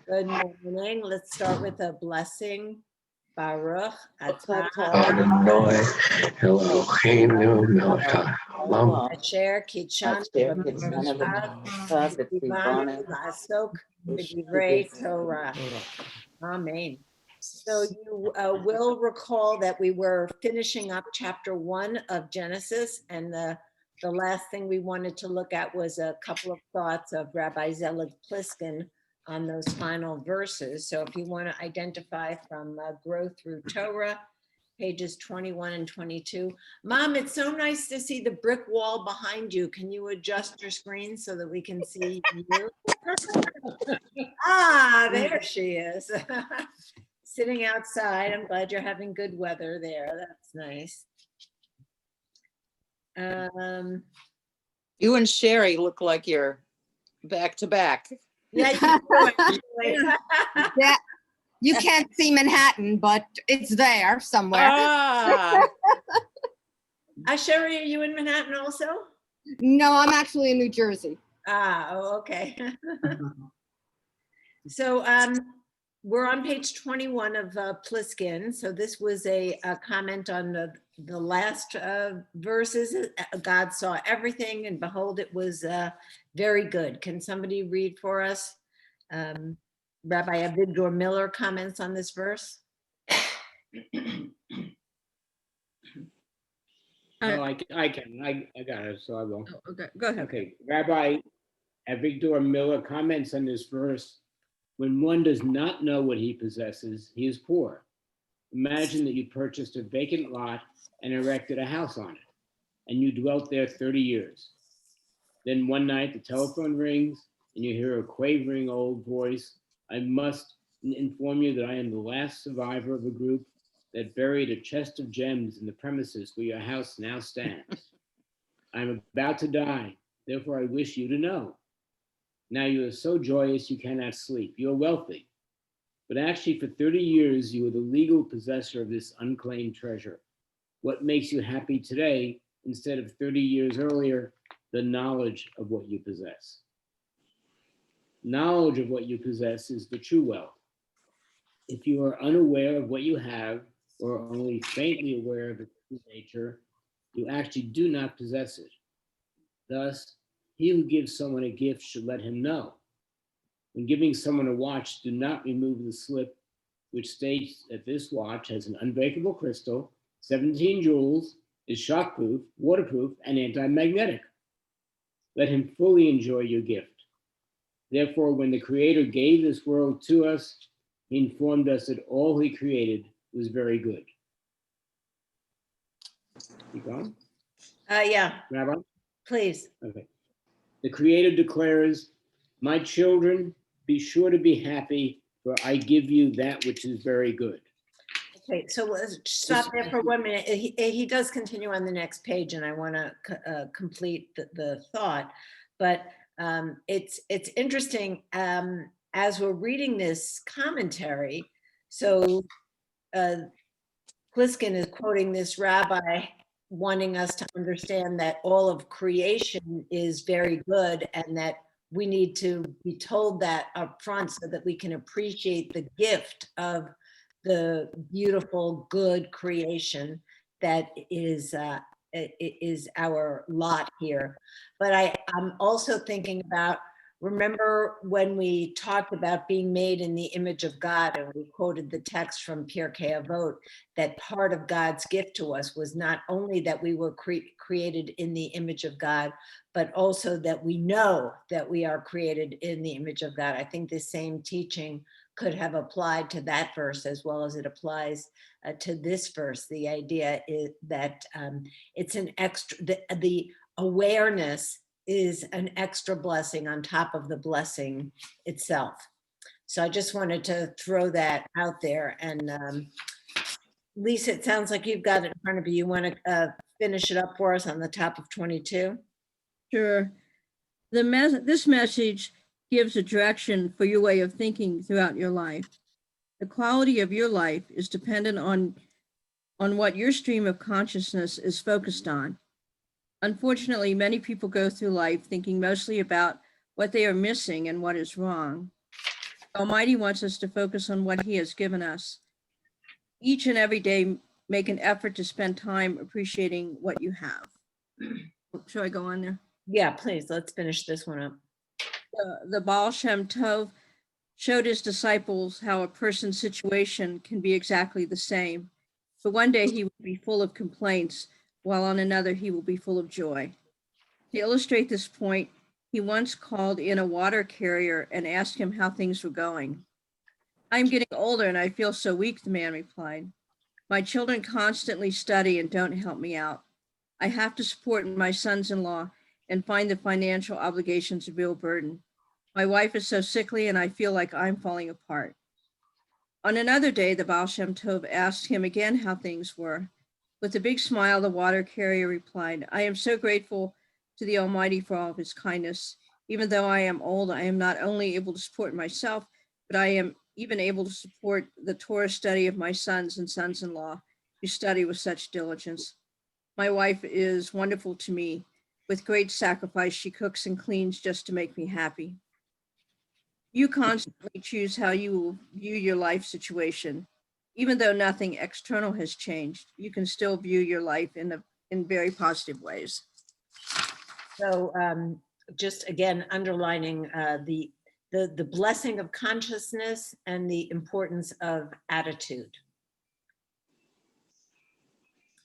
Good morning. Let's start with a blessing. Baruch atah Adonai Eloheinu melech haolam asher kitshanu b'mitzvot la'asok b'divrei Torah. Amen. So you will recall that we were finishing up chapter 1 of Genesis, and the last thing we wanted to look at was a couple of thoughts of Rabbi Zelig Pliskin on those final verses. So if you want to identify from Growth Through Torah, pages 21 and 22. Mom, it's so nice to see the brick wall behind you. Can you adjust your screen so that we can see you? Ah, there she is. Sitting outside. I'm glad you're having good weather there. That's nice. You and Sherry look like you're back to back. Yeah, you do, actually. Yeah, you can't see Manhattan, but it's there somewhere. Sherry, are you in Manhattan also? No, I'm actually in New Jersey. Okay. So we're on page 21 of Pliskin. So this was a comment on the last verses. God saw everything, and behold, it was very good. Can somebody read for us? Rabbi Avigdor Miller comments on this verse. No, I can. I got it, so I will. Okay, go ahead. Okay, Rabbi Avigdor Miller comments on this verse. When one does not know what he possesses, he is poor. Imagine that you purchased a vacant lot and erected a house on it, and you dwelt there 30 years. Then one night the telephone rings and you hear a quavering old voice. I must inform you that I am the last survivor of a group that buried a chest of gems in the premises where your house now stands. I'm about to die, therefore I wish you to know. Now you are so joyous you cannot sleep. You are wealthy. But actually for 30 years you were the legal possessor of this unclaimed treasure. What makes you happy today instead of 30 years earlier? The knowledge of what you possess. Knowledge of what you possess is the true wealth. If you are unaware of what you have, or only faintly aware of its true nature, you actually do not possess it. Thus, he who gives someone a gift should let him know. When giving someone a watch, do not remove the slip which states that this watch has an unbreakable crystal, 17 jewels, is shockproof, waterproof, and anti-magnetic. Let him fully enjoy your gift. Therefore, when the Creator gave this world to us, he informed us that all he created was very good. You going? Yeah, Rabbi? please. Okay. The Creator declares, my children, be sure to be happy, for I give you that which is very good. Okay, so let's stop there for 1 minute. He does continue on the next page, and I want to complete the thought. But it's interesting as we're reading this commentary. So Pliskin is quoting this rabbi, wanting us to understand that all of creation is very good, and that we need to be told that up front so that we can appreciate the gift of the beautiful, good creation that is our lot here. But I'm also thinking about, remember when we talked about being made in the image of God, and we quoted the text from Pirkei Avot, that part of God's gift to us was not only that we were created in the image of God, but also that we know that we are created in the image of God. I think the same teaching could have applied to that verse as well as it applies to this verse. The idea is that it's an extra, the awareness is an extra blessing on top of the blessing itself. So I just wanted to throw that out there. And Lisa, it sounds like you've got it in front of you. You want to finish it up for us on the top of 22? Sure. This message gives a direction for your way of thinking throughout your life. The quality of your life is dependent on what your stream of consciousness is focused on. Unfortunately, many people go through life thinking mostly about what they are missing and what is wrong. Almighty wants us to focus on what he has given us. Each and every day, make an effort to spend time appreciating what you have. Shall I go on there? Yeah, please, let's finish this one up. The Baal Shem Tov showed his disciples how a person's situation can be exactly the same. But one day he will be full of complaints, while on another he will be full of joy. To illustrate this point, he once called in a water carrier and asked him how things were going. I'm getting older and I feel so weak, the man replied. My children constantly study and don't help me out. I have to support my sons-in-law and find the financial obligations a real burden. My wife is so sickly and I feel like I'm falling apart. On another day, the Baal Shem Tov asked him again how things were. With a big smile, the water carrier replied, I am so grateful to the Almighty for all of his kindness. Even though I am old, I am not only able to support myself, but I am even able to support the Torah study of my sons and sons-in-law who study with such diligence. My wife is wonderful to me. With great sacrifice, she cooks and cleans just to make me happy. You constantly choose how you will view your life situation. Even though nothing external has changed, you can still view your life in very positive ways. So just again, underlining the blessing of consciousness and the importance of attitude.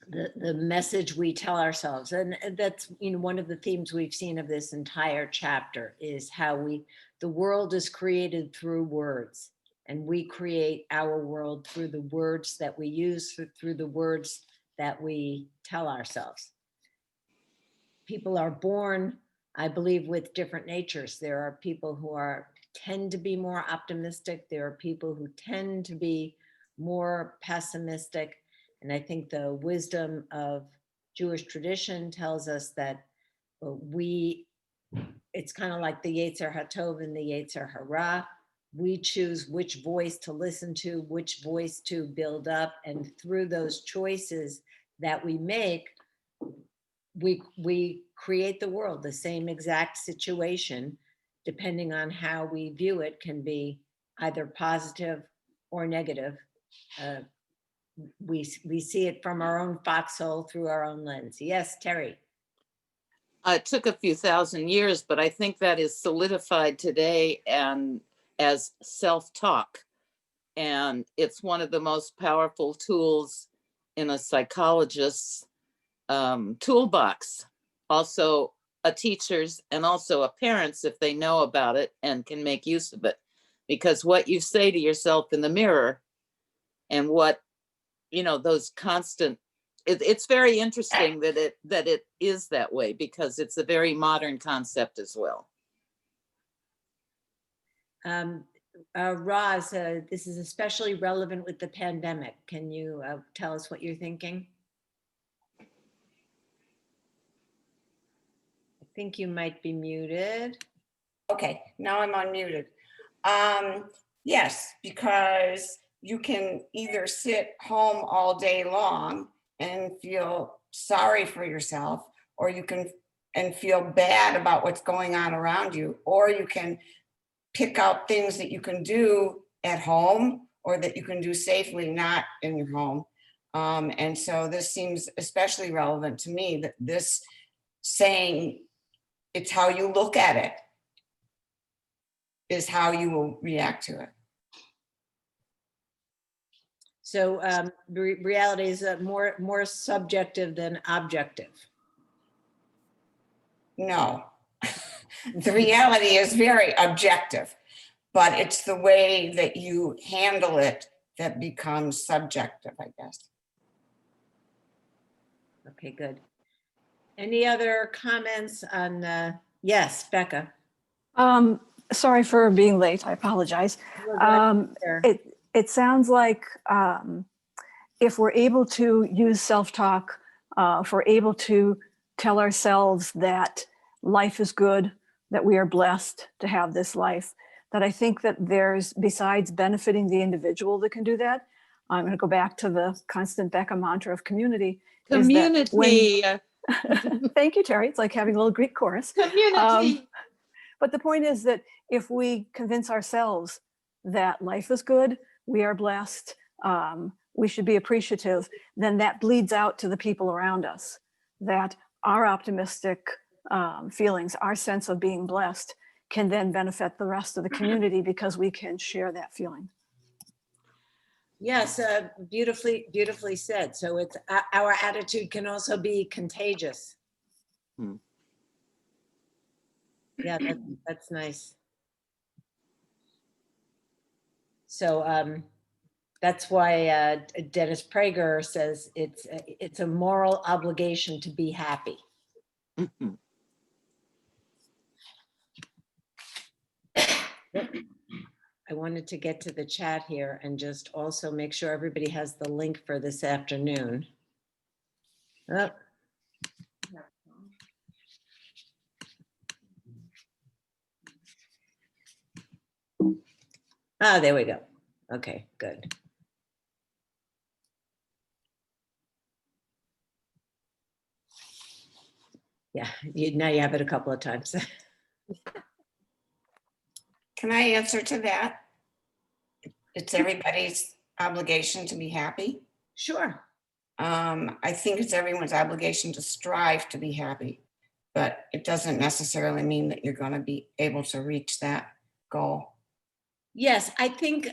The message we tell ourselves, and that's one of the themes we've seen of this entire chapter is how the world is created through words, and we create our world through the words that we use, through the words that we tell ourselves. People are born, I believe, with different natures. There are people who tend to be more optimistic. There are people who tend to be more pessimistic. And I think the wisdom of Jewish tradition tells us that it's kind of like the Yetzer HaTov and the Yetzer Hara. We choose which voice to listen to, which voice to build up. And through those choices that we make, we create the world. The same exact situation, depending on how we view it, can be either positive or negative. We see it from our own foxhole through our own lens. Yes, Terry. It took a few thousand years, but I think that is solidified today and as self-talk. And it's one of the most powerful tools in a psychologist's toolbox. Also a teacher's and also a parent's if they know about it and can make use of it. Because what you say to yourself in the mirror and what, those constant, it's very interesting that it is that way because it's a very modern concept as well. Roz, this is especially relevant with the pandemic. Can you tell us what you're thinking? I think you might be muted. Okay, now I'm unmuted. Yes, because you can either sit home all day long and feel sorry for yourself, or you can feel bad about what's going on around you, or you can pick out things that you can do at home or that you can do safely, not in your home. And so this seems especially relevant to me, that this saying, it's how you look at it is how you will react to it. So reality is more subjective than objective. No, the reality is very objective, but it's the way that you handle it that becomes subjective, I guess. Okay, good. Any other comments on, yes, Becca? Sorry for being late. I apologize. It sounds like if we're able to use self-talk, if we're able to tell ourselves that life is good, that we are blessed to have this life, that I think that there's, besides benefiting the individual that can do that, I'm going to go back to the constant Becca mantra of community. Community. Thank you, Terry. It's like having a little Greek chorus. Community. But the point is that if we convince ourselves that life is good, we are blessed, we should be appreciative, then that bleeds out to the people around us, that our optimistic feelings, our sense of being blessed can then benefit the rest of the community because we can share that feeling. Yes, beautifully said. So it's our attitude can also be contagious. Hmm. Yeah, that's nice. So that's why Dennis Prager says it's a moral obligation to be happy. Mhm. I wanted to get to the chat here and just also make sure everybody has the link for this afternoon. Oh. Ah, there we go. Okay, good. Yeah, now you have it a couple of times. Can I answer to that? It's everybody's obligation to be happy. Sure. I think it's everyone's obligation to strive to be happy, but it doesn't necessarily mean that you're going to be able to reach that goal. Yes, I think,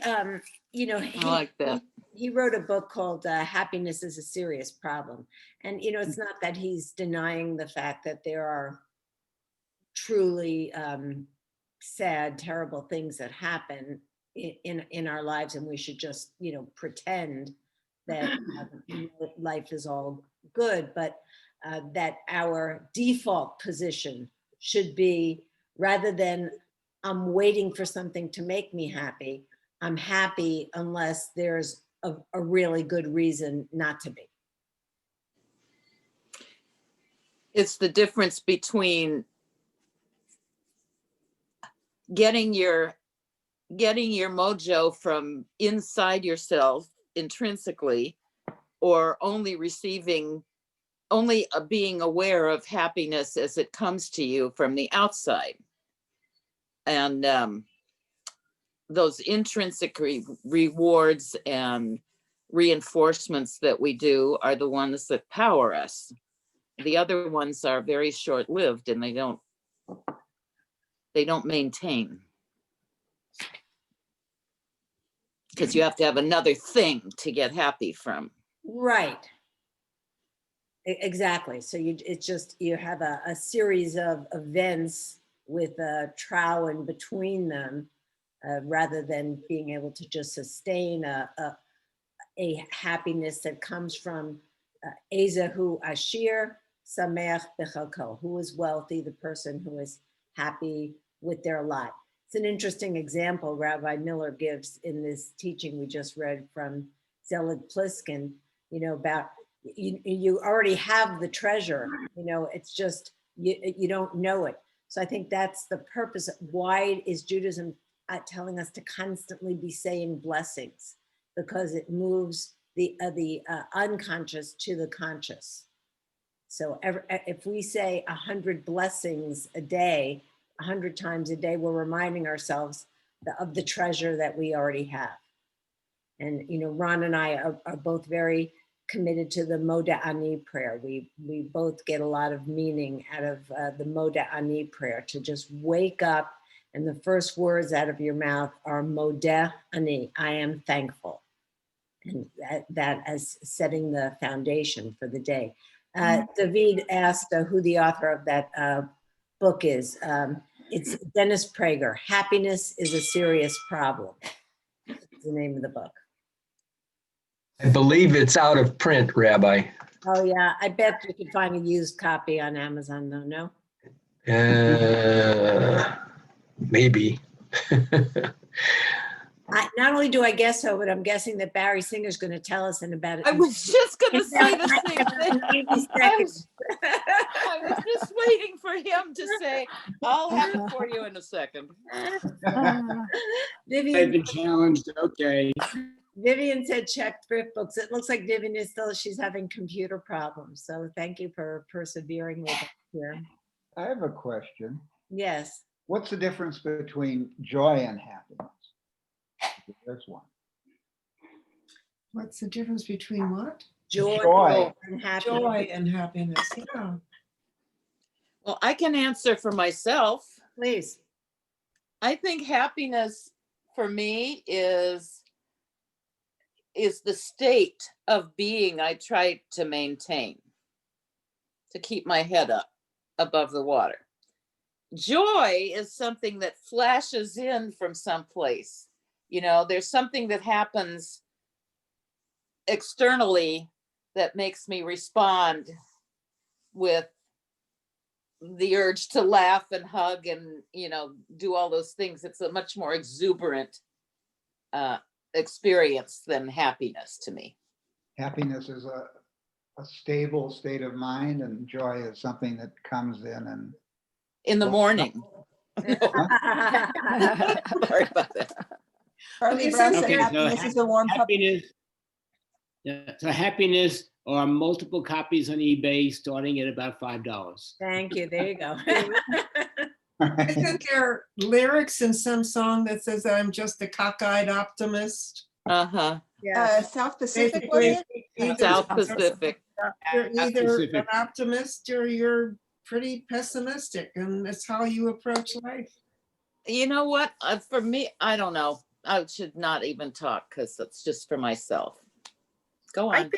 you know, I like that. he wrote a book called Happiness is a Serious Problem. And, you know, it's not that he's denying the fact that there are truly sad, terrible things that happen in our lives, and we should just, you know, pretend that life is all good, but that our default position should be, rather than I'm waiting for something to make me happy, I'm happy unless there's a really good reason not to be. It's the difference between getting your mojo from inside yourself intrinsically, or only being aware of happiness as it comes to you from the outside. And those intrinsic rewards and reinforcements that we do are the ones that power us. The other ones are very short-lived, and they don't maintain, because you have to have another thing to get happy from. Right. Exactly. So it's just, you have a series of events with a trough in between them, rather than being able to just sustain a happiness that comes from Ezehu Ashir Sameach Bechalko, who is wealthy, the person who is happy with their lot. It's an interesting example Rabbi Miller gives in this teaching we just read from Zelig Pliskin, you know, about you already have the treasure, you know, it's just you don't know it. So I think that's the purpose. Why is Judaism telling us to constantly be saying blessings? Because it moves the unconscious to the conscious. So if we say 100 blessings a day, 100 times a day, we're reminding ourselves of the treasure that we already have. And, you know, Ron and I are both very committed to the Moda Ani prayer. We both get a lot of meaning out of the Moda Ani prayer, to just wake up and the first words out of your mouth are Modeh Ani, I am thankful. And that as setting the foundation for the day. David asked who the author of that book is. It's Dennis Prager, Happiness is a Serious Problem. That's the name of the book. I believe it's out of print, Rabbi. Oh yeah, I bet you could find a used copy on Amazon though, no? Maybe. Not only do I guess so, but I'm guessing that Barry Singer's going to tell us in about it. I was just going to say the same thing. I was just waiting for him to say, I'll have it for you in a second. Vivian, I've been challenged. Okay. Vivian said check thrift books. It looks like Vivian is she's having computer problems. So thank you for persevering with us here. I have a question. Yes. What's the difference between joy and happiness? This one. What's the difference between what? Joy and happiness. Joy and happiness. Yeah. Well, I can answer for myself. Please. I think happiness for me is the state of being I try to maintain, to keep my head up above the water. Joy is something that flashes in from someplace. You know, there's something that happens externally that makes me respond with the urge to laugh and hug and, you know, do all those things. It's a much more exuberant experience than happiness to me. Happiness is a stable state of mind, and joy is something that comes In the morning. No. Sorry about that. Charlie Is Brown it- said Okay, so happiness is a warm cup. happiness. Yeah, so happiness are multiple copies on eBay starting at about $5. Thank you. There you go. Isn't there lyrics in some song that says that I'm just a cockeyed optimist? Uh-huh. Yeah. South Pacific, was it? South Pacific. You're either Pacific. an optimist or you're pretty pessimistic, and it's how you approach life. You know what? For me, I don't know. I should not even talk because it's just for myself. Go on.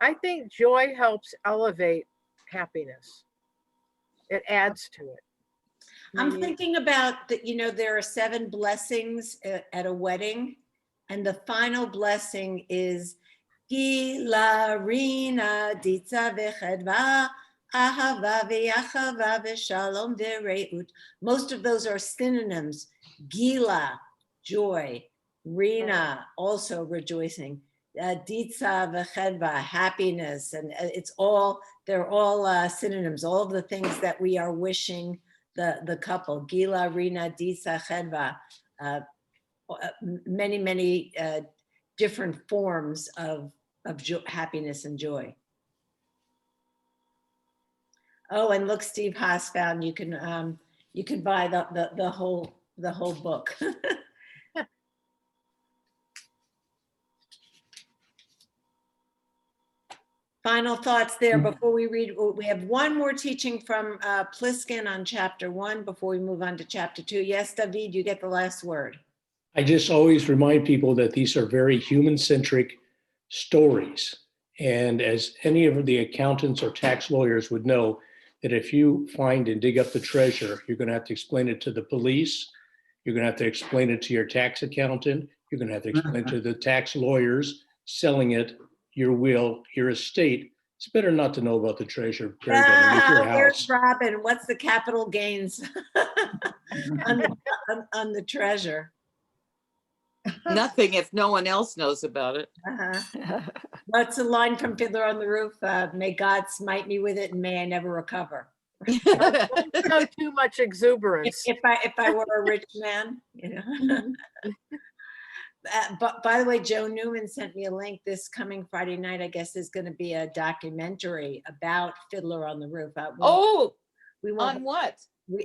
I think joy helps elevate happiness. It adds to it. I'm Maybe- thinking about that, you know, there are 7 blessings at a wedding, and the final blessing is Gila Rina Ditza Vechedva Ahava V'Yachava V'Shalom V'Reut. Most of those are synonyms. Gila, joy. Rina, also rejoicing. Ditza V'Chedva, happiness. And they're all synonyms. All of the things that we are wishing the couple. Gila, Rina, Ditza, Chedva. Many different forms of happiness and joy. Oh, and look, Steve Haas found you can buy the whole book. Final thoughts there before we read. We have one more teaching from Pliskin on chapter 1 before we move on to chapter 2. Yes, David, you get the last word. I just always remind people that these are very human-centric stories. And as any of the accountants or tax lawyers would know, that if you find and dig up the treasure, you're going to have to explain it to the police. You're going to have to explain it to your tax accountant. You're going to have to explain it to the tax lawyers selling it, your will, your estate. It's better not to know about the treasure buried underneath your Where's house. Robin? What's the capital gains on the treasure? Nothing if no one else knows about it. What's the line from Fiddler on the Roof? May God smite me with it and may I never recover. No too much exuberance. If I were a rich man, you know. But by the way, Joe Newman sent me a link. This coming Friday night, I guess, is going to be a documentary about Fiddler on the Roof. We won't, on what?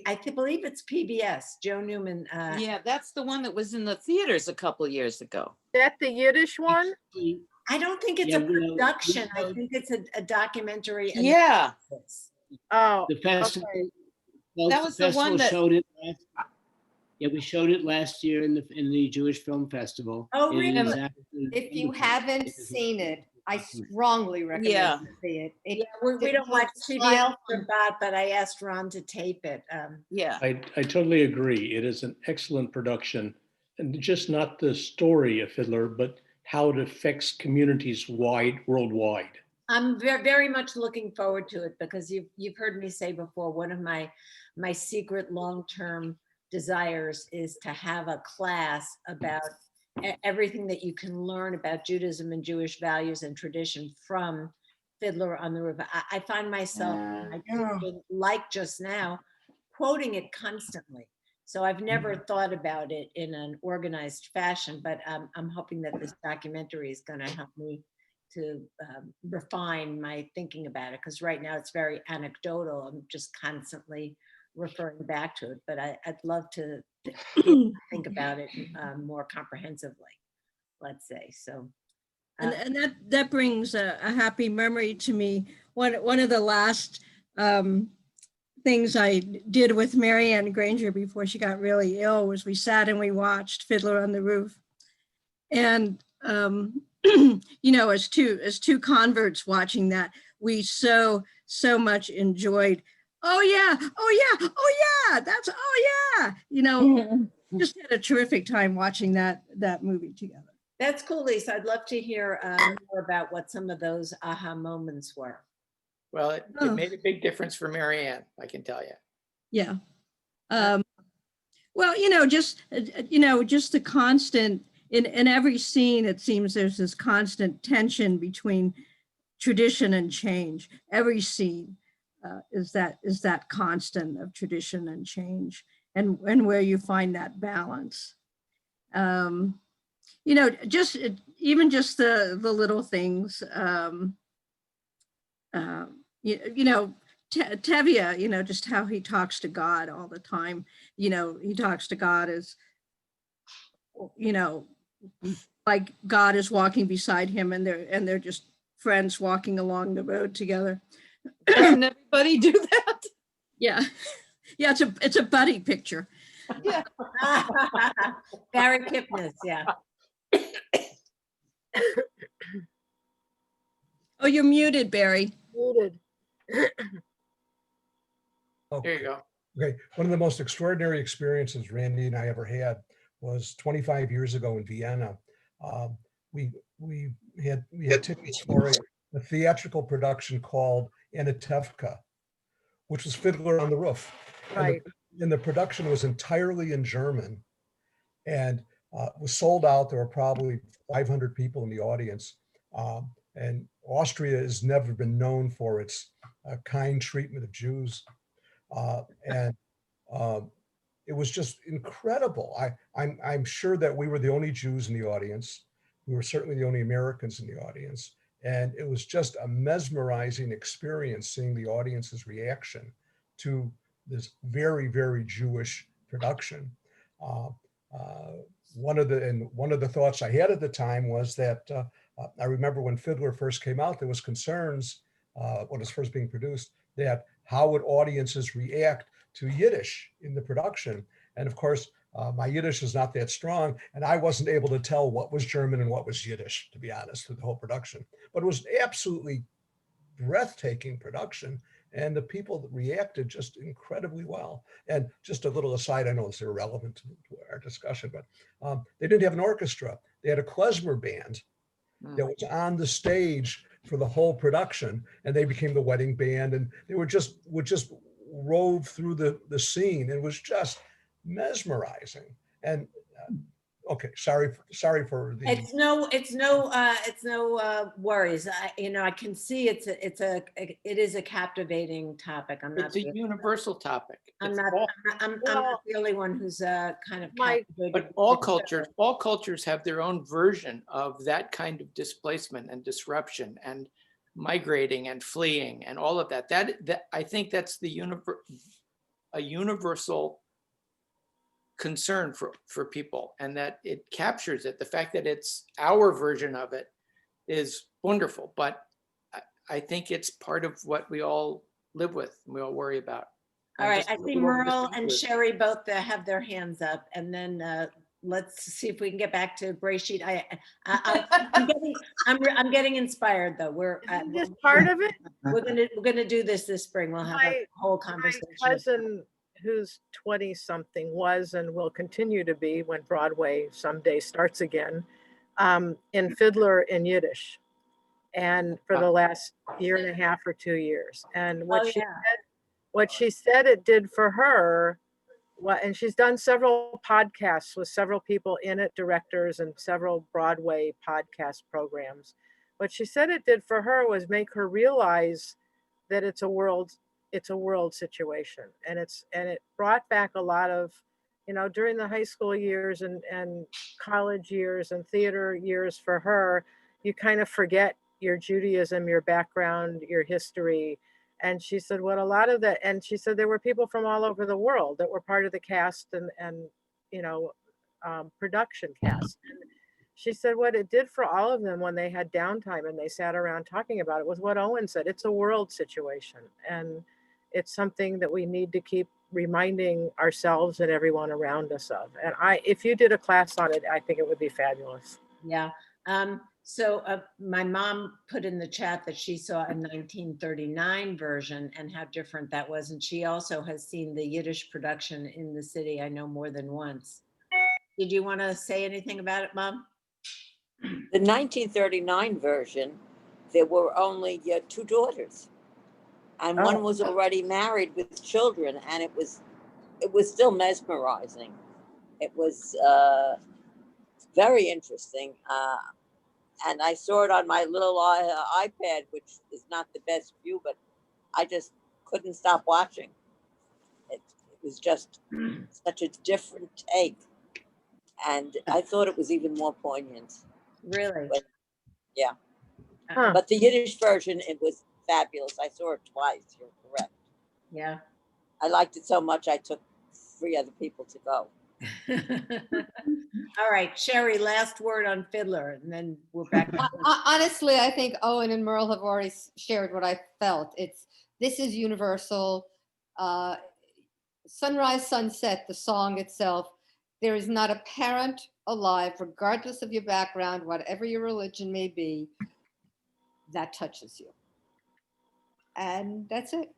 I believe it's PBS. Joe Newman. Yeah, that's the one that was in the theaters a couple years ago. That the Yiddish one? I don't think it's a production. I think it's a documentary. Yeah. Oh, The festival. okay. That was the one that showed it. We showed it last year in the Jewish Film Festival. Oh, It really? is absolutely If you wonderful. haven't seen it, I strongly recommend Yeah. you see it. Yeah, we don't watch CBS Shabbat, but I asked Ron to tape it. Yeah. I totally agree. It is an excellent production, and just not the story of Fiddler, but how it affects communities worldwide. I'm very much looking forward to it because you've heard me say before, one of my secret long-term desires is to have a class about everything that you can learn about Judaism and Jewish values and tradition from Fiddler on the Roof. I find myself, like just now, quoting it constantly. So I've never thought about it in an organized fashion, but I'm hoping that this documentary is going to help me to refine my thinking about it, because right now it's very anecdotal. I'm just constantly referring back to it, but I'd love to think about it more comprehensively, let's say, so. And that brings a happy memory to me. One of the last things I did with Marianne Granger before she got really ill was we sat and we watched Fiddler on the Roof. And you know, as two converts watching that, we so much enjoyed. Oh yeah, that's you know, just had a terrific time watching that movie together. That's cool, Lisa. I'd love to hear more about what some of those aha moments were. Well, it made a big difference for Marianne, I can tell you. Yeah. Well, you know, just the constant in every scene, it seems there's this constant tension between tradition and change. Every scene is that constant of tradition and change, and where you find that balance. You know, even just the little things. You know, Tevye, you know, just how he talks to God all the time. You know, he talks to God as, you know, like God is walking beside him, and they're just friends walking along the road together. Doesn't everybody do that? Yeah, yeah. It's a buddy picture. Yeah. Barry Kipnis, yeah. Oh, you're muted, Barry. Muted. There you go. Okay, one of the most extraordinary experiences Randy and I ever had was 25 years ago in Vienna. We had tickets for a theatrical production called Anatevka, which was Fiddler on the Roof. Right. And the production was entirely in German, and was sold out. There were probably 500 people in the audience. And Austria has never been known for its kind treatment of Jews. And it was just incredible. I'm sure that we were the only Jews in the audience. We were certainly the only Americans in the audience. And it was just a mesmerizing experience seeing the audience's reaction to this very, very Jewish production. One of the thoughts I had at the time was that I remember when Fiddler first came out, there was concerns when it was first being produced that how would audiences react to Yiddish in the production? And of course, my Yiddish is not that strong, and I wasn't able to tell what was German and what was Yiddish, to be honest, through the whole production. But it was absolutely breathtaking production, and the people that reacted just incredibly well. And just a little aside, I know it's irrelevant to our discussion, but they didn't have an orchestra. They had a klezmer band that was on the stage for the whole production, and they became the wedding band, and they would just rove through the scene. It was just mesmerizing. And okay, sorry for the. It's no worries. I can see it is a captivating topic. It's a universal topic. I'm not the only one who's kind of captivated. But all cultures have their own version of that kind of displacement and disruption and migrating and fleeing and all of that. That I think that's a universal concern for people, and that it captures it. The fact that it's our version of it is wonderful, but I think it's part of what we all live with and we all worry about. All right, I see Merle and Sherry both have their hands up, and then let's see if we can get back to Brayshit. I'm getting inspired though. We're just part of it. We're gonna do this spring. We'll have a whole conversation. My cousin, who's 20 something, was and will continue to be when Broadway someday starts again, in Fiddler in Yiddish, and for the last year and a half or 2 years. And what she said it did for her, and she's done several podcasts with several people in it, directors, and several Broadway podcast programs. What she said it did for her was make her realize that it's a world situation, and it brought back a lot of, during the high school years and college years and theater years for her, you kind of forget your Judaism, your background, your history, And she said, what a lot of that, and she said there were people from all over the world that were part of the cast and production cast. And she said what it did for all of them when they had downtime and they sat around talking about it was what Owen said. It's a world situation. And it's something that we need to keep reminding ourselves and everyone around us of. And if you did a class on it, I think it would be fabulous. Yeah. So my mom put in the chat that she saw a 1939 version and how different that was. And she also has seen the Yiddish production in the city, I know, more than once. Did you want to say anything about it, Mom? The 1939 version, there were only 2 daughters. And one was already married with children, and it was still mesmerizing. It was very interesting. And I saw it on my little iPad, which is not the best view, but I just couldn't stop watching. It was just such a different take. And I thought it was even more poignant. Really? But, yeah. But the Yiddish version, it was fabulous. I saw it twice. You're correct. Yeah. I liked it so much, I took 3 other people to go. All right, Sherry, last word on Fiddler, and then we're back. Honestly, I think Owen and Merle have already shared what I felt. This is universal. Sunrise, Sunset, the song itself. There is not a parent alive, regardless of your background, whatever your religion may be, that touches you. And that's it.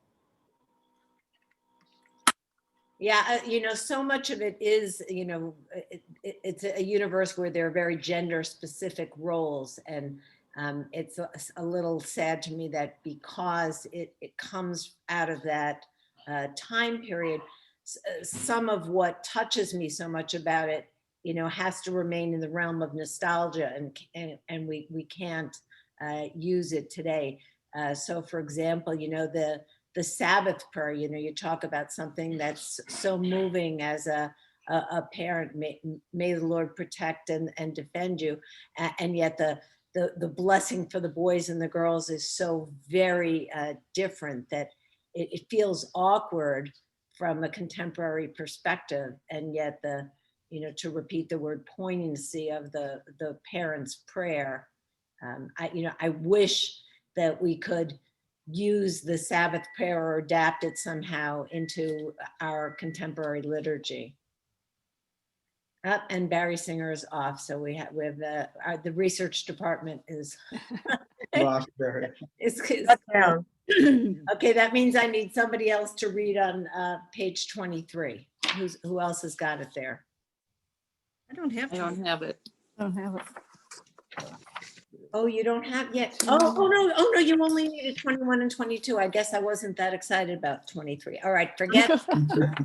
Yeah, so much of it is, it's a universe where there are very gender specific roles. And it's a little sad to me that because it comes out of that time period, some of what touches me so much about it, has to remain in the realm of nostalgia, and we can't use it today. So for example, the Sabbath prayer, you talk about something that's so moving as a parent, may the Lord protect and defend you. And yet the blessing for the boys and the girls is so very different that it feels awkward from a contemporary perspective. And yet to repeat the word poignancy of the parents' prayer, I wish that we could use the Sabbath prayer or adapt it somehow into our contemporary liturgy. And Barry Singer is off, so we have the research department is Lost Barry. Down. Okay, that means I need somebody else to read on page 23. Who else has got it there? I don't have I don't have it. I don't have it. Oh, you don't have yet? Oh no, you only needed 21 and 22. I guess I wasn't that excited about 23. All right, forget.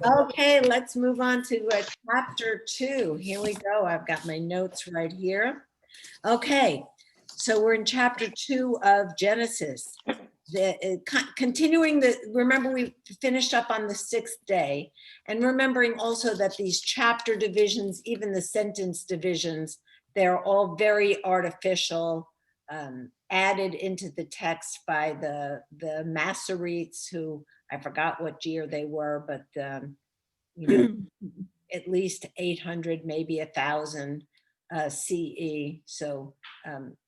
Okay, let's move on to chapter 2. Here we go. I've got my notes right here. Okay, so we're in chapter 2 of Genesis. Continuing remember we finished up on the 6th day, and remembering also that these chapter divisions, even the sentence divisions, they're all very artificial, added into the text by the Masoretes, who I forgot what year they were, but at least 800, maybe 1000 CE. So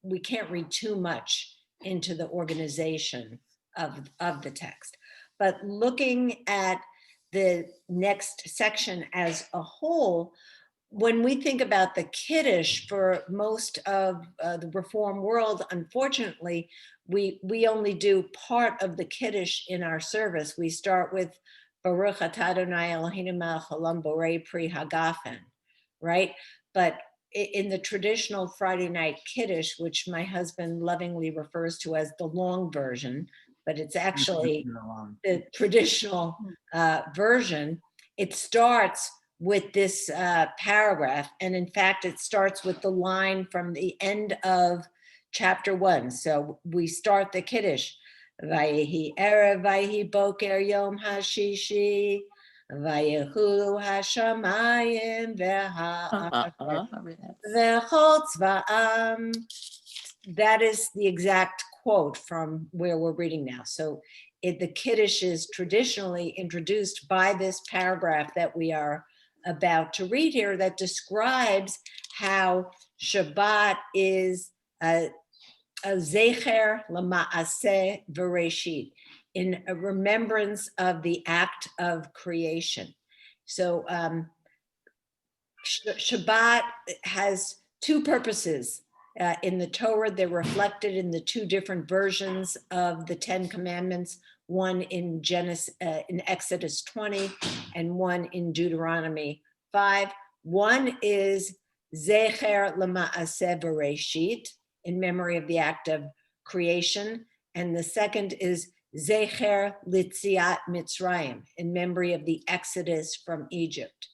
we can't read too much into the organization of the text. But looking at the next section as a whole, when we think about the Kiddush for most of the Reform world, unfortunately, we only do part of the Kiddush in our service. We start with Baruch Atah Adonai Eloheinu melech haolam borei pri hagafen, right? But in the traditional Friday night Kiddush, which my husband lovingly refers to as the long version, but it's actually the traditional version, it starts with this paragraph. And in fact, it starts with the line from the end of chapter 1. So we start the Kiddush. Vayehi erev, vayehi boker yom hashishi, vayechulu hashamayim v'chol tzva'am. That is the exact quote from where we're reading now. So the Kiddush is traditionally introduced by this paragraph that we are about to read here that describes how Shabbat is a zecher lema'aseh bereshit, in a remembrance of the act of creation. So Shabbat has two purposes in the Torah. They're reflected in the two different versions of the Ten Commandments, one in Exodus 20 and one in Deuteronomy 5. One is Zecher Lema'aseh Bereshit, in memory of the act of creation. And the second is Zecher Litziat Mitzrayim, in memory of the Exodus from Egypt.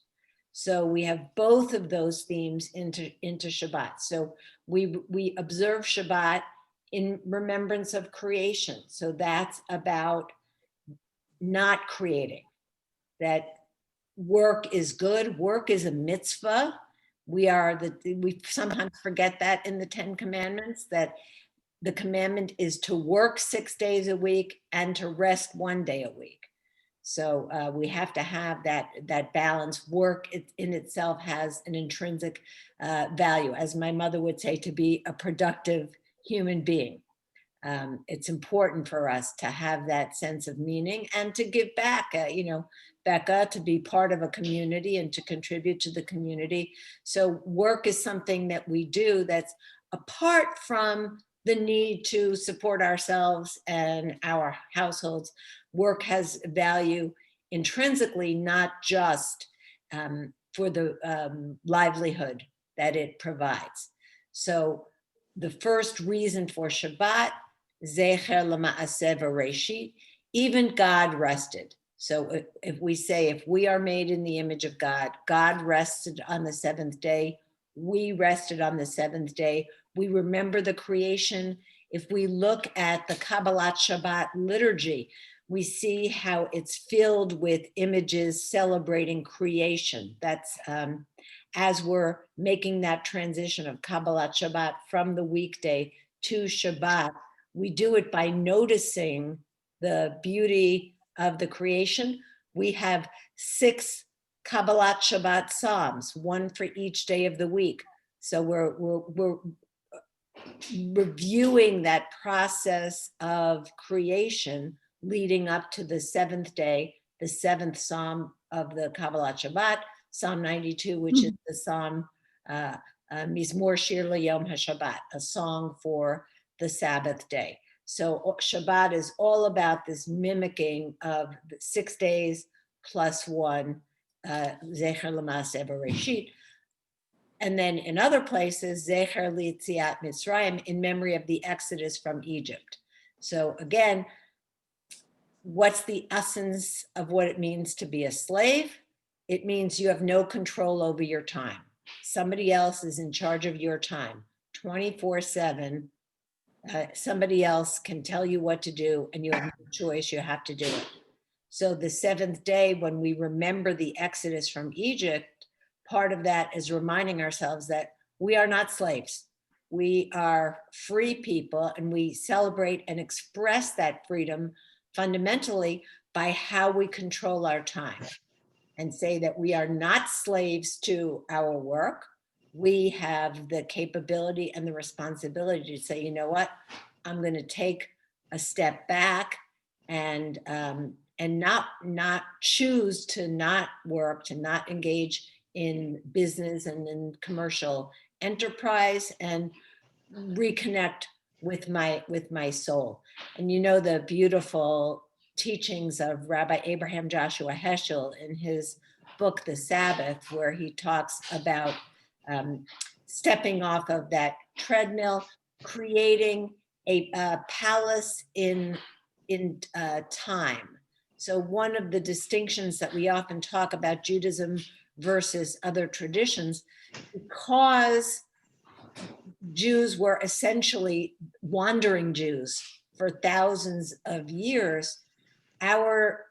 So we have both of those themes into Shabbat. So we observe Shabbat in remembrance of creation. So that's about not creating, that work is good. Work is a mitzvah. We sometimes forget that in the Ten Commandments, that the commandment is to work 6 days a week and to rest 1 day a week. So we have to have that balance. Work in itself has an intrinsic value, as my mother would say, to be a productive human being. It's important for us to have that sense of meaning and to give back, Becca, to be part of a community and to contribute to the community. So work is something that we do that's apart from the need to support ourselves and our households. Work has value intrinsically, not just for the livelihood that it provides. So the first reason for Shabbat, Zecher Lema'aseh Bereshit, even God rested. So if we say, if we are made in the image of God, God rested on the seventh day, we rested on the seventh day. We remember the creation. If we look at the Kabbalat Shabbat liturgy, we see how it's filled with images celebrating creation. That's as we're making that transition of Kabbalat Shabbat from the weekday to Shabbat, we do it by noticing the beauty of the creation. We have 6 Kabbalat Shabbat Psalms, one for each day of the week. So we're reviewing that process of creation leading up to the seventh day, the 7th Psalm of the Kabbalat Shabbat, Psalm 92, which is the Psalm Mizmor Shir L'Yom HaShabbat, a song for the Sabbath day. So Shabbat is all about this mimicking of the 6 days plus 1, Zecher Lema'aseh Bereshit. And then in other places, Zecher Litziat Mitzrayim, in memory of the Exodus from Egypt. So again, what's the essence of what it means to be a slave? It means you have no control over your time. Somebody else is in charge of your time, 24/7. Somebody else can tell you what to do and you have no choice, you have to do it. So the 7th day, when we remember the Exodus from Egypt, part of that is reminding ourselves that we are not slaves. We are free people, and we celebrate and express that freedom fundamentally by how we control our time, and say that we are not slaves to our work. We have the capability and the responsibility to say, you know what, I'm going to take a step back and not choose to not work, to not engage in business and in commercial enterprise, and reconnect with my soul. And you know the beautiful teachings of Rabbi Abraham Joshua Heschel in his book, The Sabbath, where he talks about stepping off of that treadmill, creating a palace in time. So one of the distinctions that we often talk about Judaism versus other traditions, because Jews were essentially wandering Jews for thousands of years, our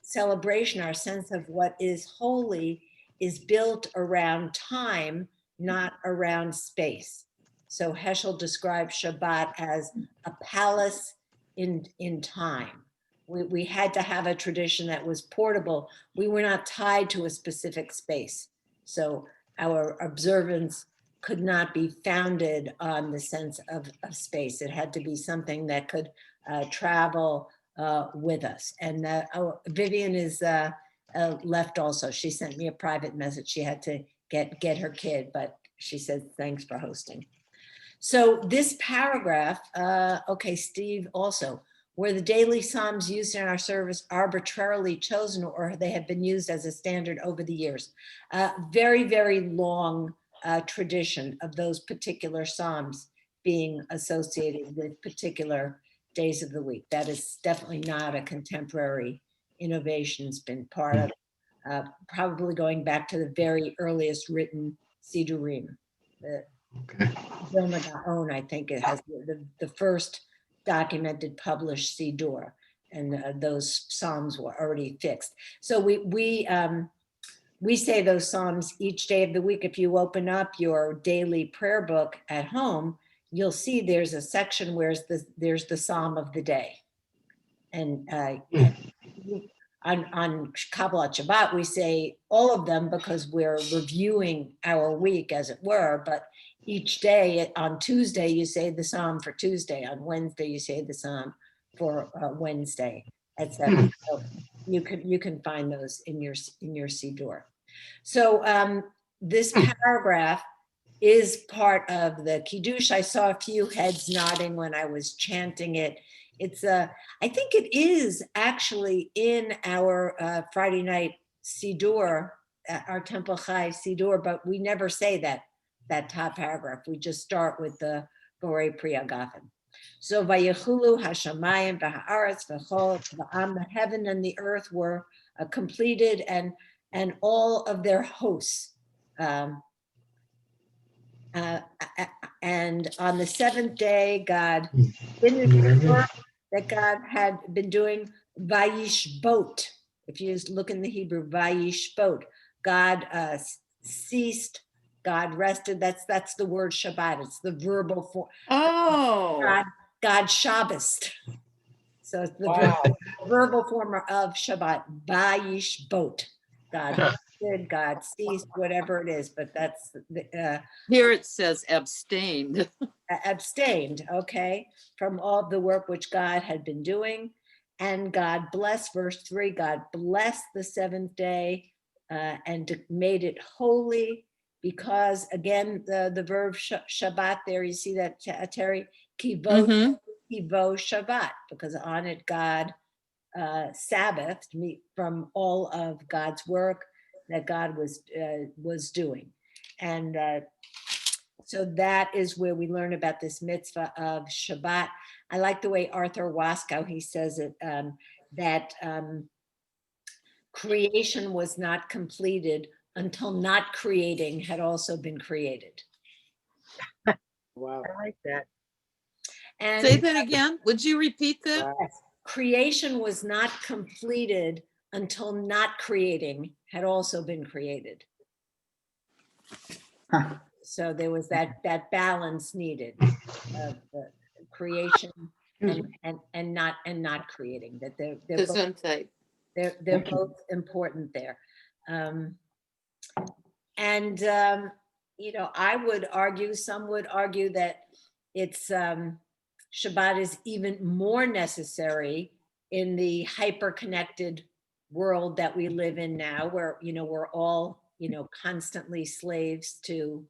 celebration, our sense of what is holy, is built around time, not around space. So Heschel describes Shabbat as a palace in time, we had to have a tradition that was portable. We were not tied to a specific space. So our observance could not be founded on the sense of space. It had to be something that could travel with us. And Vivian is left also. She sent me a private message. She had to get her kid, but she said, thanks for hosting. So this paragraph, okay, Steve also, were the daily Psalms used in our service arbitrarily chosen, or they have been used as a standard over the years? Very, very long tradition of those particular Psalms being associated with particular days of the week. That is definitely not a contemporary innovation. It's been part of probably going back to the very earliest written Sidurim. Vilna Gaon, I think it has the first documented published Sidur, and those Psalms were already fixed. So we say those Psalms each day of the week. If you open up your daily prayer book at home, you'll see there's a section where there's the Psalm of the day. And on Kabbalat Shabbat, we say all of them because we're reviewing our week, as it were. But each day, on Tuesday, you say the Psalm for Tuesday. On Wednesday, you say the Psalm for Wednesday, etc. So you can find those in your Siddur. So this paragraph is part of the Kiddush. I saw a few heads nodding when I was chanting it. It's I think it is actually in our Friday night Siddur, our Temple Chai Siddur, but we never say that top paragraph. We just start with the Borei Pri Agafen. So Vayechulu Hashamayim V'Haaretz V'Chol V'Am, the heaven and the earth were completed, and all of their hosts. And on the seventh day, God finished the work that God had been doing. Vayishbot. If you just look in the Hebrew, Vayishbot. God ceased. God rested. That's the word Shabbat. It's the verbal form. Oh. God Shabbosed. So it's the verbal form of Shabbat. Vayishbot. God rested, God ceased, whatever it is. But that's here it says abstained. Abstained, okay, from all the work which God had been doing. And God blessed, verse 3, God blessed the seventh day and made it holy, because again, the verb Shabbat there, you see that, Terry? Kivo Shabbat, because on it God Sabbathed from all of God's work that God was doing. And so that is where we learn about this mitzvah of Shabbat. I like the way Arthur Waskow, he says it, that creation was not completed until not creating had also been created. Wow. I like that. And say that again. Would you repeat that? Creation was not completed until not creating had also been created. So there was that balance needed of the creation and not creating. That they're both important there. You know, I would argue, some would argue that it's Shabbat is even more necessary in the hyper-connected world that we live in now, where, you know, we're all, you know, constantly slaves to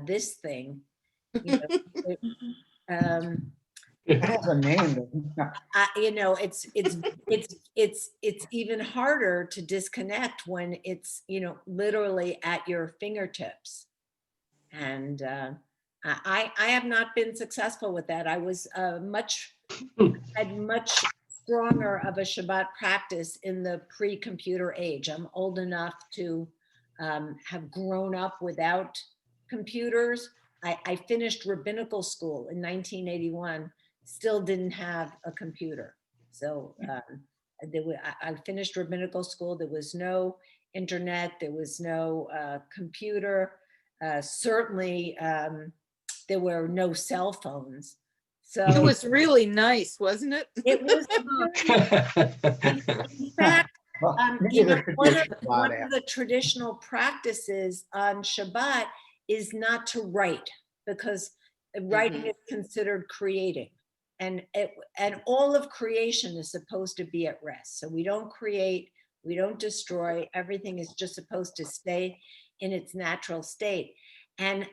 this thing. You know, it has a name. you know, it's even harder to disconnect when it's, you know, literally at your fingertips. And I have not been successful with that. I was much stronger of a Shabbat practice in the pre-computer age. I'm old enough to have grown up without computers. I finished rabbinical school in 1981, still didn't have a computer. So I finished rabbinical school. There was no internet. There was no computer. Certainly, there were no cell phones. So It was really nice, wasn't it? it was, in fact, one of the traditional practices on Shabbat is not to write, because writing is considered creating. And all of creation is supposed to be at rest. So we don't create, we don't destroy. Everything is just supposed to stay in its natural state. And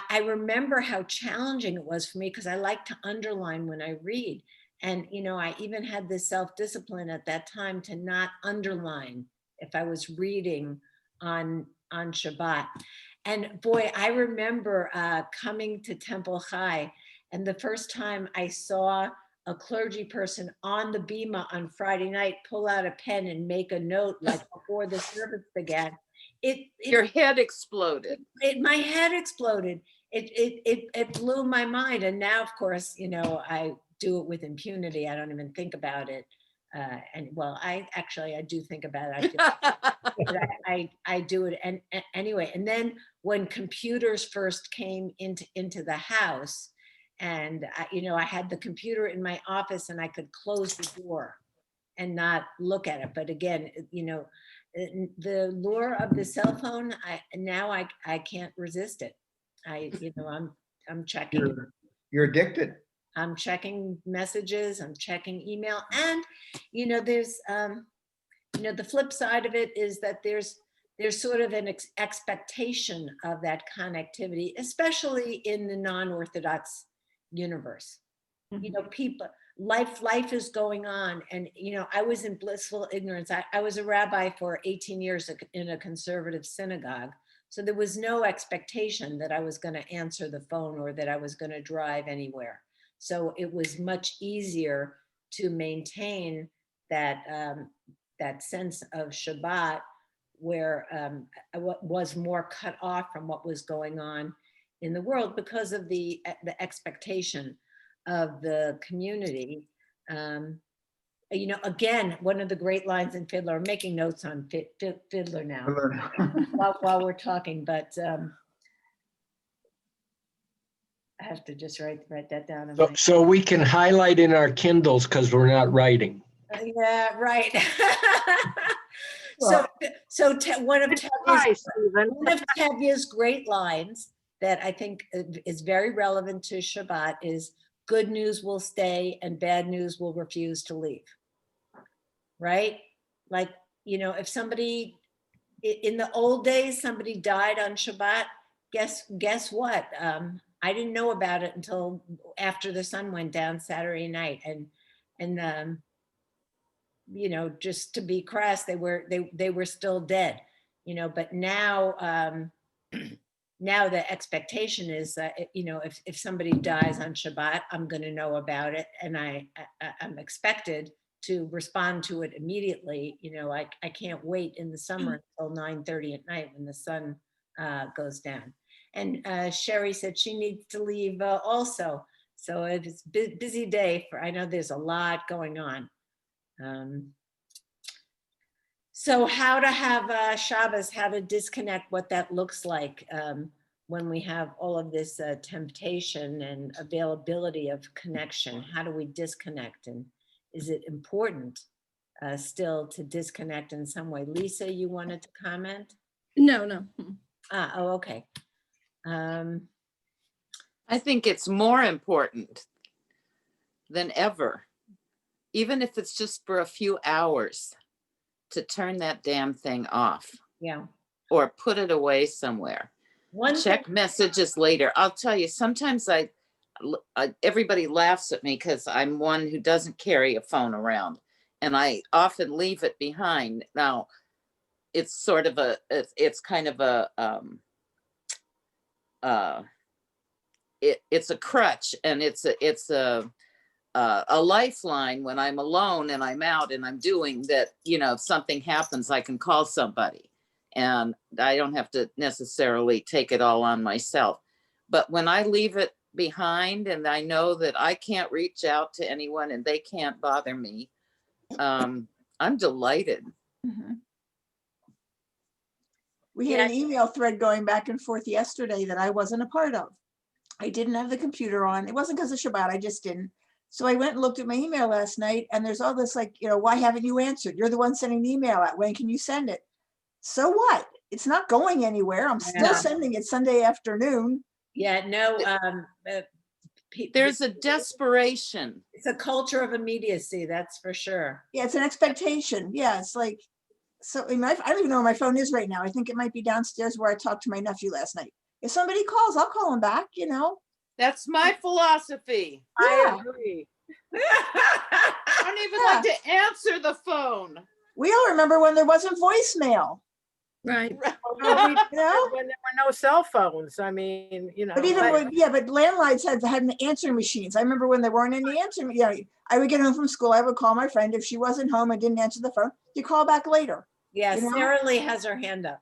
I remember how challenging it was for me, because I like to underline when I read. And, I even had this self-discipline at that time to not underline if I was reading on Shabbat. And boy, I remember coming to Temple Chai, and the first time I saw a clergy person on the bima on Friday night pull out a pen and make a note like before the service began. Your head exploded. My head exploded. It blew my mind. And now, of course, I do it with impunity. I don't even think about it. And well, I do think about it. I do it. And anyway, and then when computers first came into the house, and I had the computer in my office and I could close the door and not look at it. But again, the lure of the cell phone, I can't resist it. I'm checking. You're addicted. I'm checking messages, I'm checking email. And, there's, the flip side of it is that there's sort of an expectation of that connectivity, especially in the non-Orthodox universe. People, life is going on. And, I was in blissful ignorance. I was a rabbi for 18 years in a conservative synagogue. So there was no expectation that I was going to answer the phone or that I was going to drive anywhere. So it was much easier to maintain that sense of Shabbat, where I was more cut off from what was going on in the world because of the expectation of the community. Again, one of the great lines in Fiddler, I'm making notes on Fiddler now while we're talking, but I have to just write that down. So we can highlight in our Kindles because we're not writing. Yeah, right. So one of Tevye's great lines that I think is very relevant to Shabbat is, good news will stay and bad news will refuse to leave. Right? Like, if somebody, in the old days, somebody died on Shabbat, guess what? I didn't know about it until after the sun went down Saturday night. And just to be crass, they were still dead, but now, now the expectation is that, if somebody dies on Shabbat, I'm going to know about it. And I'm expected to respond to it immediately. I can't wait in the summer until 9:30 at night when the sun goes down. And Sherry said she needs to leave also. So it's a busy day I know there's a lot going on. So how to have Shabbos, how to disconnect, what that looks like when we have all of this temptation and availability of connection. How do we disconnect? And is it important still to disconnect in some way? Lisa, you wanted to comment? No. Oh, okay. I think it's more important than ever, even if it's just for a few hours, to turn that damn thing off. Yeah. Or put it away somewhere. Check messages later. I'll tell you, sometimes everybody laughs at me because I'm one who doesn't carry a phone around, and I often leave it behind. Now, it's sort of it's kind of it's a crutch, and it's a lifeline when I'm alone and I'm out and I'm doing that. If something happens, I can call somebody, and I don't have to necessarily take it all on myself. But when I leave it behind and I know that I can't reach out to anyone and they can't bother me, I'm delighted. Mm-hmm. We had an email thread going back and forth yesterday that I wasn't a part of. I didn't have the computer on. It wasn't because of Shabbat, I just didn't. So I went and looked at my email last night and there's all this like, why haven't you answered? You're the one sending the email out. When can you send it? So what? It's not going anywhere. I'm still Yeah. sending it Sunday afternoon. Yeah, no, There's a desperation. it's a culture of immediacy, that's for sure. Yeah, it's an expectation. Yeah, it's like, so I don't even know where my phone is right now. I think it might be downstairs where I talked to my nephew last night. If somebody calls, I'll call him back, That's my philosophy. Yeah. I agree. I don't even like to answer the phone. We all remember when there wasn't voicemail. Right. Well, when there were no cell phones, I mean, But but landlines had answering machines. I remember when there weren't any answering. I would get home from school. I would call my friend. If she wasn't home and didn't answer the phone, you call back later. Yeah, Sarah Lee has her hand up.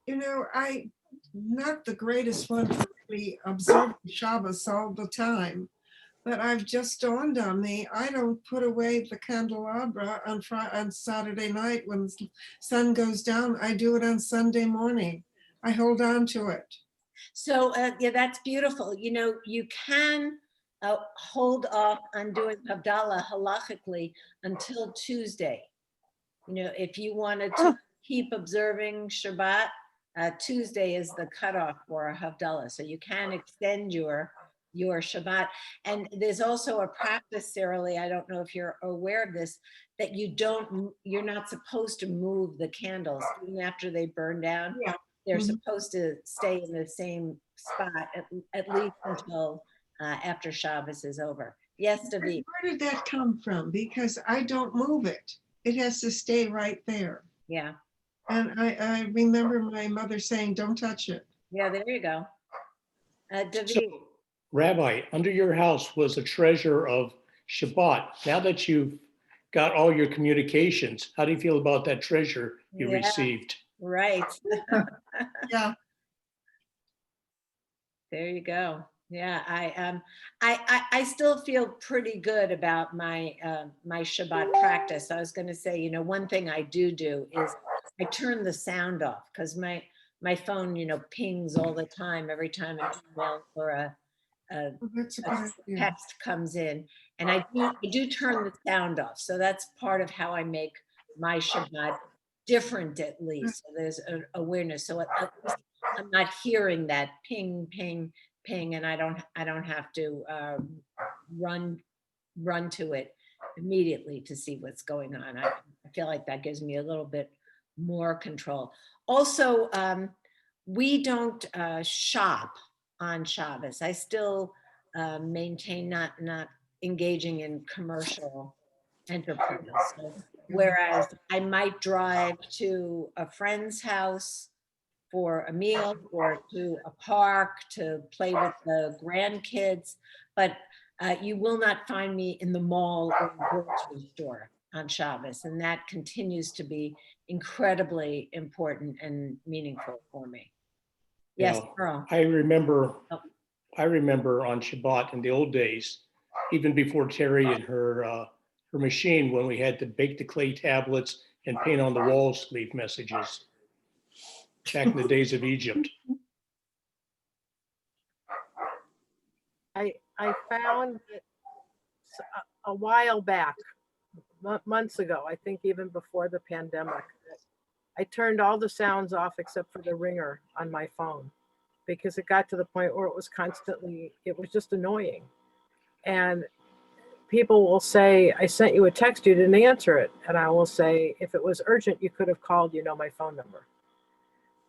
I not the greatest one to really observe Shabbos all the time, but I've just dawned on me, I don't put away the candelabra on Saturday night when the sun goes down. I do it on Sunday morning. I hold on to it. So yeah, that's beautiful. You can hold off on doing Havdalah halachically until Tuesday. If you wanted to keep observing Shabbat, Tuesday is the cutoff for a Havdalah. So you can extend your Shabbat. And there's also a practice, Sarah Lee, I don't know if you're aware of this, that you're not supposed to move the candles even after they burn down. Yeah. They're supposed to stay in the same spot at least until after Shabbos is over. Yes, David. Where did that come from? Because I don't move it. It has to stay right there. Yeah. And I remember my mother saying, don't touch it. Yeah, there you go. David. So, Rabbi, under your house was a treasure of Shabbat. Now that you've got all your communications, how do you feel about that treasure you received? Right. Yeah. There you go. Yeah, I still feel pretty good about my my Shabbat practice. I was going to say, one thing I do is I turn the sound off because my phone, pings all the time every time an email or a text comes in, and I do turn the sound off. So that's part of how I make my Shabbat different, at least. So there's an awareness. So at least I'm not hearing that ping, ping, ping, and I don't have to run to it immediately to see what's going on. I feel like that gives me a little bit more control. Also, we don't shop on Shabbos. I still maintain not engaging in commercial enterprise. So, whereas I might drive to a friend's house for a meal or to a park to play with the grandkids, but you will not find me in the mall or grocery store on Shabbos, and that continues to be incredibly important and meaningful for me. Yes, Earl. I remember on Shabbat in the old days, even before Terry and her machine, when we had to bake the clay tablets and paint on the walls, leave messages. Back in the days of Egypt. I found that a while back, months ago, I think even before the pandemic, I turned all the sounds off except for the ringer on my phone because it got to the point where it was just annoying. And people will say, I sent you a text, you didn't answer it. And I will say, if it was urgent, you could have called, my phone number.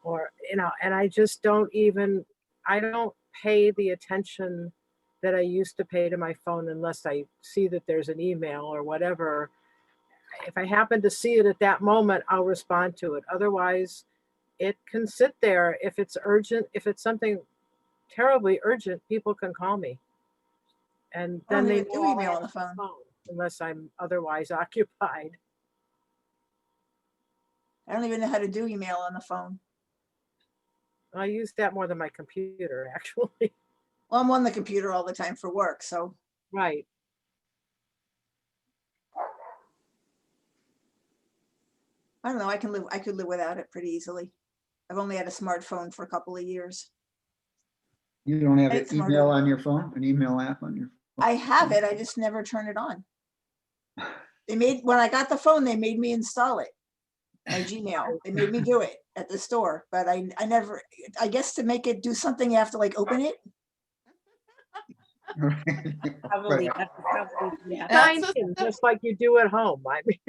Or, and I just don't pay the attention that I used to pay to my phone unless I see that there's an email or whatever. If I happen to see it at that moment, I'll respond to it. Otherwise, it can sit there. If it's urgent, if it's something terribly urgent, people can call me. And then they do email on the phone unless I'm otherwise occupied. I don't even know how to do email on the phone. I use that more than my computer, actually. Well, I'm on the computer all the time for work, so. Right. I don't know, I could live without it pretty easily. I've only had a smartphone for a couple of years. You don't have an It's smarter. email on your phone, an email app on your phone? I have it, I just never turn it on. When I got the phone, they made me install it. My Gmail, they made me do it at the store, but I never, I guess to make it do something, you have to like open it. Probably, Right. yeah. Sign in, just like you do at home. I mean,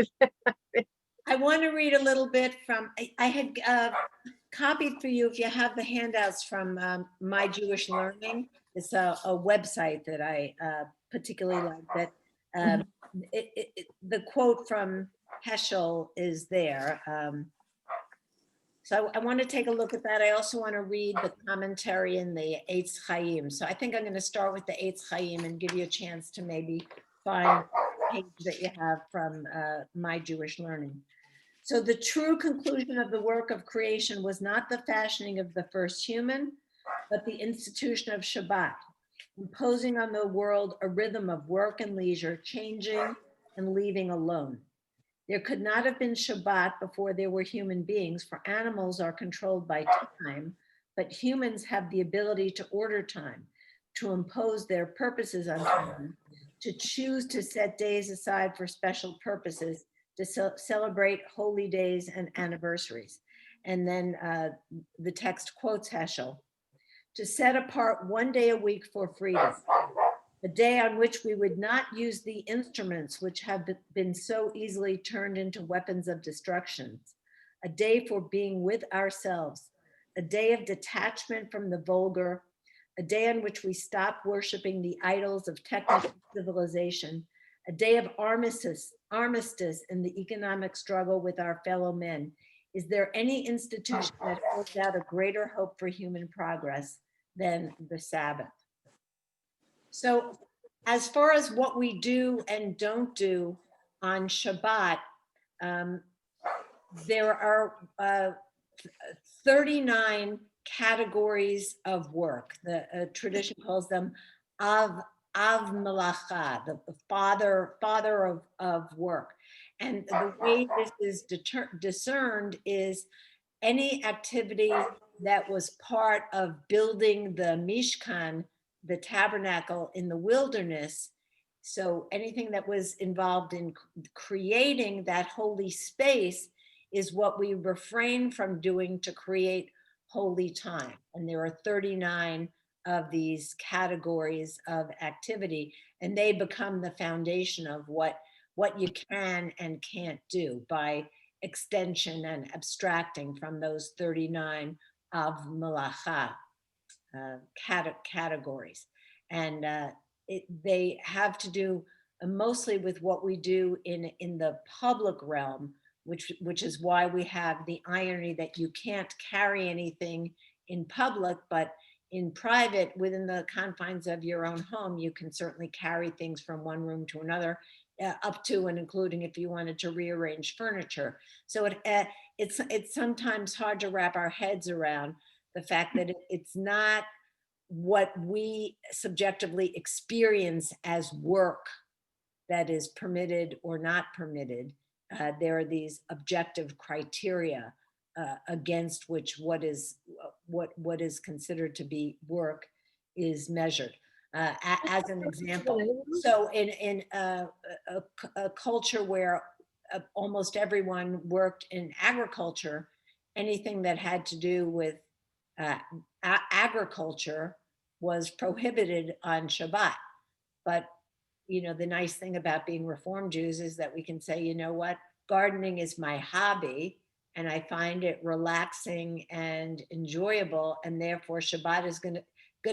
I want to read a little bit from, I had copied for you, if you have the handouts from My Jewish Learning. It's a website that I particularly like, that the quote from Heschel is there. So I want to take a look at that. I also want to read the commentary in the Eitz Chaim. So I think I'm going to start with the Eitz Chaim and give you a chance to maybe find the page that you have from My Jewish Learning. So the true conclusion of the work of creation was not the fashioning of the first human, but the institution of Shabbat, imposing on the world a rhythm of work and leisure, changing and leaving alone. There could not have been Shabbat before there were human beings, for animals are controlled by time, but humans have the ability to order time, to impose their purposes on time, to choose to set days aside for special purposes, to celebrate holy days and anniversaries. And then the text quotes Heschel, to set apart one day a week for freedom, a day on which we would not use the instruments which have been so easily turned into weapons of destruction, a day for being with ourselves, a day of detachment from the vulgar, a day on which we stop worshiping the idols of technical civilization, a day of armistice in the economic struggle with our fellow men. Is there any institution that holds out a greater hope for human progress than the Sabbath? So as far as what we do and don't do on Shabbat, there are 39 categories of work. The tradition calls them Av Malacha, the father of work. And the way this is discerned is any activity that was part of building the Mishkan, the tabernacle in the wilderness. So anything that was involved in creating that holy space is what we refrain from doing to create holy time. And there are 39 of these categories of activity, and they become the foundation of what you can and can't do by extension and abstracting from those 39 of Malacha categories. And they have to do mostly with what we do in the public realm, which is why we have the irony that you can't carry anything in public, but in private, within the confines of your own home, you can certainly carry things from one room to another, up to and including if you wanted to rearrange furniture. So it's sometimes hard to wrap our heads around the fact that it's not what we subjectively experience as work that is permitted or not permitted. There are these objective criteria against which what is considered to be work is measured. As an example, so in a culture where almost everyone worked in agriculture, anything that had to do with agriculture was prohibited on Shabbat. But you know, the nice thing about being Reform Jews is that we can say, you know what, gardening is my hobby and I find it relaxing and enjoyable, and therefore Shabbat is going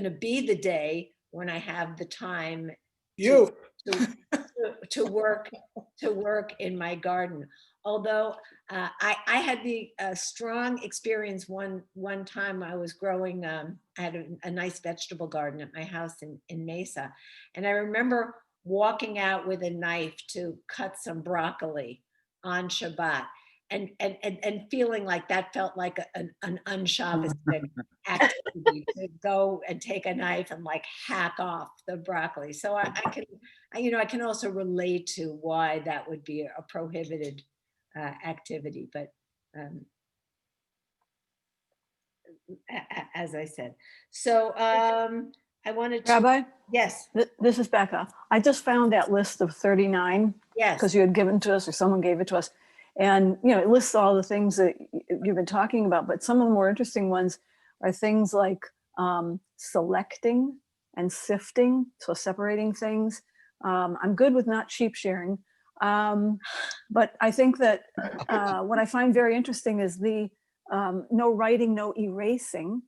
to be the day when I have the time to work in my garden. Although I had the strong experience one time I was growing, I had a nice vegetable garden at my house in Mesa. And I remember walking out with a knife to cut some broccoli on Shabbat and feeling like that felt like an un-Shabbatic activity to go and take a knife and like hack off the broccoli. So I can also relate to why that would be a prohibited activity, but as I said. So I wanted to, Rabbi, yes, this is Becca. I just found that list of 39 yes. because you had given to us or someone gave it to us. And, you know, it lists all the things that you've been talking about, but some of the more interesting ones are things like selecting and sifting, so separating things. I'm good with not sheep sharing, but I think that what I find very interesting is the no writing, no erasing.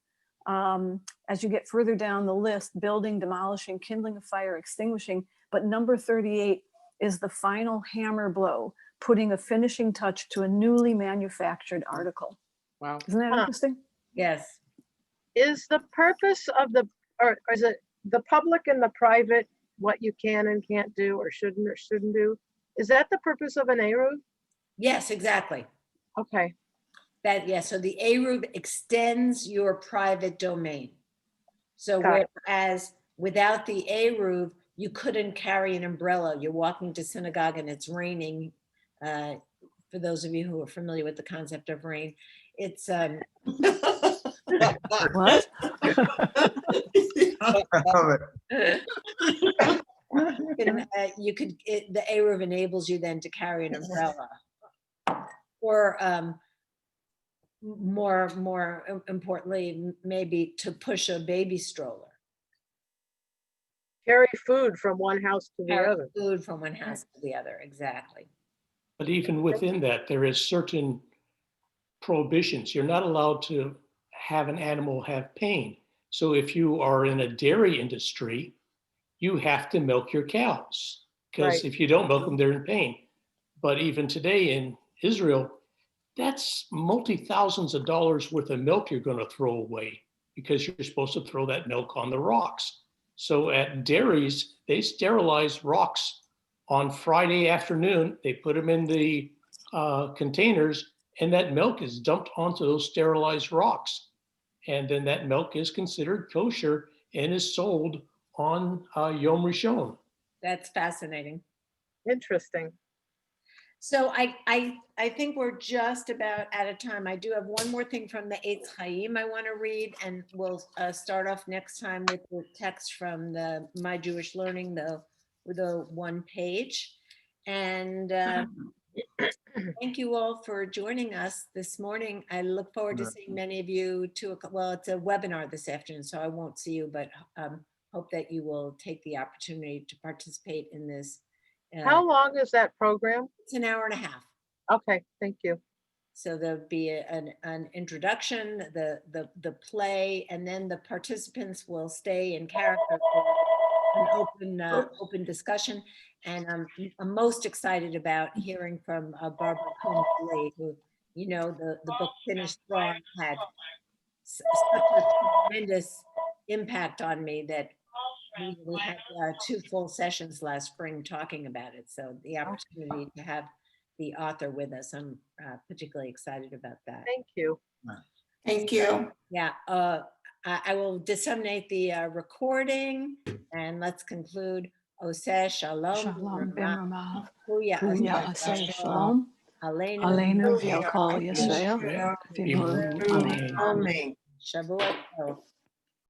As you get further down the list, building, demolishing, kindling a fire, extinguishing, but number 38 is the final hammer blow, putting a finishing touch to a newly manufactured article. Wow. Isn't that interesting? Yes. Is the purpose of the, or is it the public and the private, what you can and can't do or shouldn't do? Is that the purpose of an Eruv? Yes, exactly. Okay. That, yes, so the Eruv extends your private domain. So Got it. whereas without the Eruv, you couldn't carry an umbrella. You're walking to synagogue and it's raining. For those of you who are familiar with the concept of rain, it's What? you could, the Eruv enables you then to carry an umbrella, or more importantly, maybe to push a baby stroller. Carry food from one house to the Carry other. food from one house to the other, exactly. But even within that, there is certain prohibitions. You're not allowed to have an animal have pain. So if you are in a dairy industry, you have to milk your cows, because Right. if you don't milk them, they're in pain. But even today in Israel, that's multi-thousands of dollars worth of milk you're going to throw away because you're supposed to throw that milk on the rocks. So at dairies, they sterilize rocks on Friday afternoon. They put them in the containers, and that milk is dumped onto those sterilized rocks. And then that milk is considered kosher and is sold on Yom Rishon. That's fascinating. Interesting. So I think we're just about out of time. I do have one more thing from the Eitz Chaim I want to read, and we'll start off next time with the text from the My Jewish Learning, the one page. And thank you all for joining us this morning. I look forward to seeing many of you well, it's a webinar this afternoon, so I won't see you, but hope that you will take the opportunity to participate in this. How long is that program? It's an hour and a half. Okay, thank you. So there'll be an introduction, the play, and then the participants will stay in character for an open discussion. And I'm most excited about hearing from Barbara Combs-Lee, who, you know, the book Finish Strong had such a tremendous impact on me that we had 2 full sessions last spring talking about it. So the opportunity to have the author with us, I'm particularly excited about that. Thank you. Thank you. Yeah, I will disseminate the recording, and let's conclude. Oseh Shalom. Shalom b'mamav. Kuya Kuya aseh shalom. Aleinu Aleinu v'yal kol Yisrael. Amen. Amen. Shavua Tov.